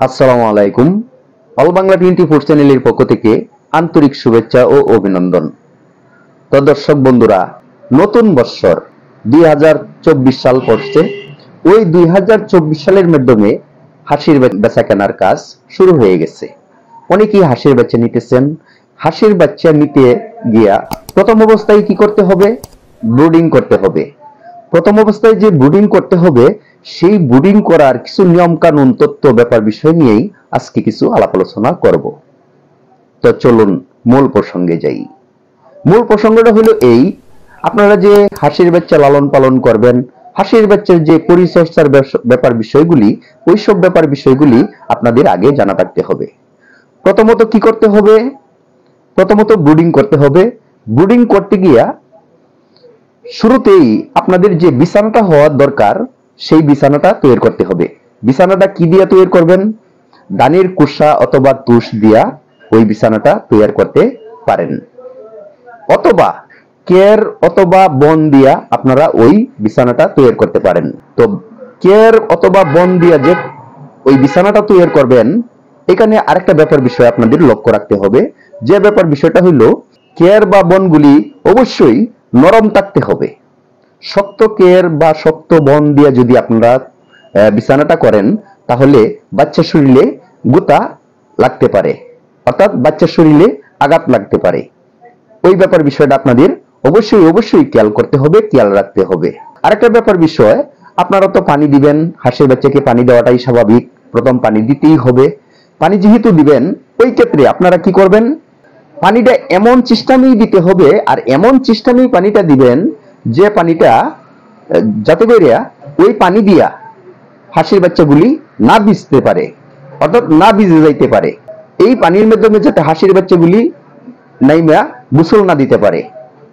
আসসালামু আলাইকুম। অল বাংলা 24 চ্যানেলের পক্ষ থেকে আন্তরিক শুভেচ্ছা ও অভিনন্দন। তো দর্শক বন্ধুরা, নতুন বৎসর 2024 সাল পড়ছে। ওই 2024 সালের মাধ্যমে হাসির বেচা কেনার কাজ শুরু হয়ে গেছে। অনেকেই হাসির বাচ্চা নিতেছেন। হাসির বাচ্চা নিতে গিয়া প্রথম অবস্থায় কি করতে হবে? ব্রুডিং করতে হবে। প্রথম অবস্থায় যে ব্রুডিং করতে হবে, সেই ব্রুডিং করার কিছু নিয়ম কানুন, তথ্য, ব্যাপার বিষয় নিয়েই আজকে কিছু আলাপ আলোচনা করব। তো চলুন মূল প্রসঙ্গে যাই। মূল প্রসঙ্গটা হলো এই: আপনারা যে হাঁসের বাচ্চা লালন পালন করবেন, হাঁসের বাচ্চার যে পরিচর্যার ব্যাপার বিষয়গুলি, ওইসব ব্যাপার বিষয়গুলি আপনাদের আগে জানা থাকতে হবে। প্রথমত কি করতে হবে? প্রথমত ব্রুডিং করতে হবে। ব্রুডিং করতে গিয়া শুরুতেই আপনাদের যে বিছানাটা হওয়ার দরকার, সেই বিছানাটা তৈরি করতে হবে। বিছানাটা কি দিয়ে তৈরি করবেন? ধানের কুসা অথবা তুষ দিয়া ওই বিছানাটা তৈরি করতে পারেন, অথবা কের অথবা বন দিয়া আপনারা ওই বিছানাটা তৈরি করতে পারেন। তো কের অথবা বন দিয়া যে ওই বিছানাটা তৈরি করবেন, এখানে আরেকটা ব্যাপার বিষয় আপনাদের লক্ষ্য রাখতে হবে। যে ব্যাপার বিষয়টা হইল, কের বা বনগুলি অবশ্যই নরম থাকতে হবে। শক্ত কের বা শক্ত বন দিয়ে যদি আপনারা বিছানাটা করেন, তাহলে বাচ্চার শরীরে গুতা লাগতে পারে, অর্থাৎ বাচ্চার শরীরে আঘাত লাগতে পারে। ওই ব্যাপার বিষয়টা আপনাদের অবশ্যই অবশ্যই খেয়াল করতে হবে, খেয়াল রাখতে হবে। আরেকটা ব্যাপার বিষয়, আপনারা তো পানি দিবেন, হাঁসের বাচ্চাকে পানি দেওয়াটাই স্বাভাবিক। প্রথম পানি দিতেই হবে। পানি যেহেতু দিবেন, ওই ক্ষেত্রে আপনারা কি করবেন? পানিটা এমন চিষ্টামেই দিতে হবে, আর এমন চিষ্টামেই পানিটা দিবেন যে পানিটা যাতে করে ওই পানি দিয়া হাঁসের বাচ্চাগুলি না ভিজতে পারে, অর্থাৎ না ভিজে যাইতে পারে। এই পানির মাধ্যমে যাতে হাঁসের বাচ্চাগুলি নাইমা গোসল না দিতে পারে,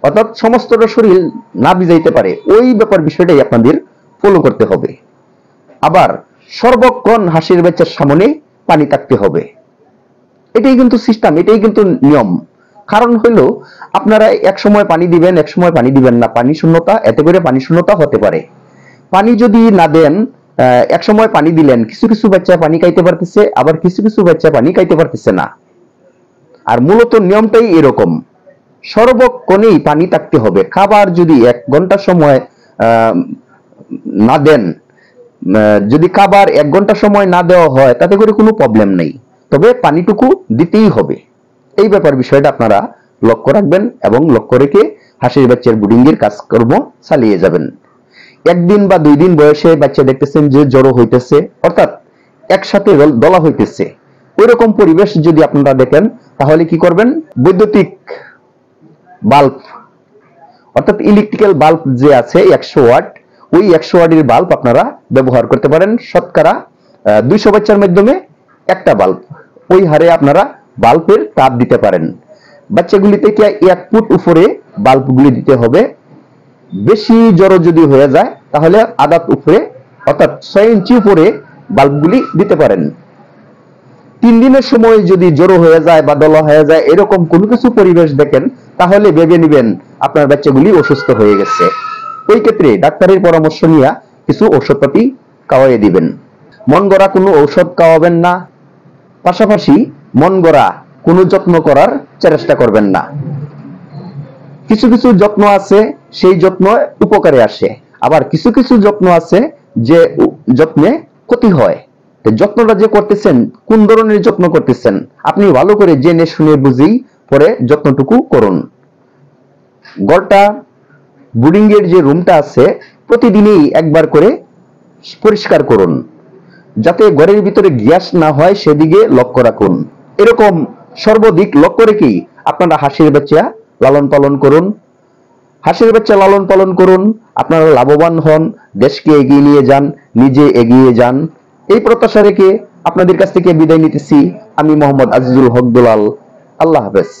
অর্থাৎ সমস্তটা শরীর না ভিজাইতে পারে, ওই ব্যাপার বিষয়টাই আপনাদের ফলো করতে হবে। আবার সর্বক্ষণ হাঁসের বাচ্চার সামনে পানি থাকতে হবে। এটাই কিন্তু সিস্টেম, এটাই কিন্তু নিয়ম। কারণ হলো, আপনারা এক সময় পানি দিবেন, এক সময় পানি দিবেন না, পানি শূন্যতা, এতে করে পানি শূন্যতা হতে পারে। পানি যদি না দেন, এক সময় পানি দিলেন, কিছু কিছু বাচ্চা পানি খাইতে পারতেছে, আবার কিছু কিছু বাচ্চা পানি খাইতে পারতেছে না। আর মূলত নিয়মটাই এরকম, সর্বক্ষণেই পানি থাকতে হবে। খাবার যদি 1 ঘন্টা সময় না দেন, যদি খাবার 1 ঘন্টা সময় না দেওয়া হয়, তাতে করে কোনো প্রবলেম নেই, তবে পানিটুকু দিতেই হবে। এই ব্যাপার বিষয়টা আপনারা লক্ষ্য রাখবেন এবং লক্ষ্য রেখে হাঁসের বাচ্চার ব্রুডিং এর কাজকর্ম চালিয়ে যাবেন। 1 দিন বা 2 দিন বয়সে বাচ্চা দেখতেছেন যে জড়ো হইতেছে, অর্থাৎ একসাথে দলা হইতেছে, ওইরকম পরিবেশ যদি আপনারা দেখেন, তাহলে কি করবেন? বৈদ্যুতিক বাল্ব, অর্থাৎ ইলেকট্রিক্যাল বাল্ব যে আছে 100 ওয়াট, ওই 100 ওয়াটের বাল্ব আপনারা ব্যবহার করতে পারেন। শতকরা 200 বাচ্চার মাধ্যমে একটা বাল্ব, ওই হারে আপনারা বাল্বের তাপ দিতে পারেন। বাচ্চাগুলি থেকে 1 ফুট উপরে বাল্বগুলি দিতে হবে। বেশি জড়ো যদি হয়ে যায়, তাহলে আধা উপরে, অর্থাৎ 6 ইঞ্চি উপরে বাল্বগুলি দিতে পারেন। 3 দিনের সময় যদি জড়ো হয়ে যায় বা দলা হয়ে যায়, এরকম কোনো কিছু পরিবেশ দেখেন, তাহলে ভেবে নেবেন আপনার বাচ্চাগুলি অসুস্থ হয়ে গেছে। ওই ক্ষেত্রে ডাক্তারের পরামর্শ নিয়ে কিছু ঔষধপাতি খাওয়াইয়ে দিবেন। মন গড়া কোনো ঔষধ খাওয়াবেন না, পাশাপাশি মন গড়া কোনো যত্ন করার চেষ্টা করবেন না। কিছু কিছু যত্ন আছে, সেই যত্ন উপকারে আসে, আবার কিছু কিছু যত্ন আছে যে যত্নে ক্ষতি হয়। যত্নটা যে করতেছেন, কোন ধরনের যত্ন করতেছেন, আপনি ভালো করে জেনে শুনে বুঝেই পরে যত্নটুকু করুন। ঘরটা, ব্রুডিং এর যে রুমটা আছে, প্রতিদিনই একবার করে পরিষ্কার করুন, যাতে ঘরের ভিতরে গ্যাস না হয়, সেদিকে লক্ষ্য রাখুন। এরকম সর্বদিক লক্ষ্য রেখেই আপনারা হাঁসের বাচ্চা লালন পালন করুন। হাঁসের বাচ্চা লালন পালন করুন, আপনারা লাভবান হন, দেশকে এগিয়ে নিয়ে যান, নিজে এগিয়ে যান। এই প্রত্যাশা রেখে আপনাদের কাছ থেকে বিদায় নিতেছি। আমি মোহাম্মদ আজিজুল হক দুলাল। আল্লাহ হাফেজ।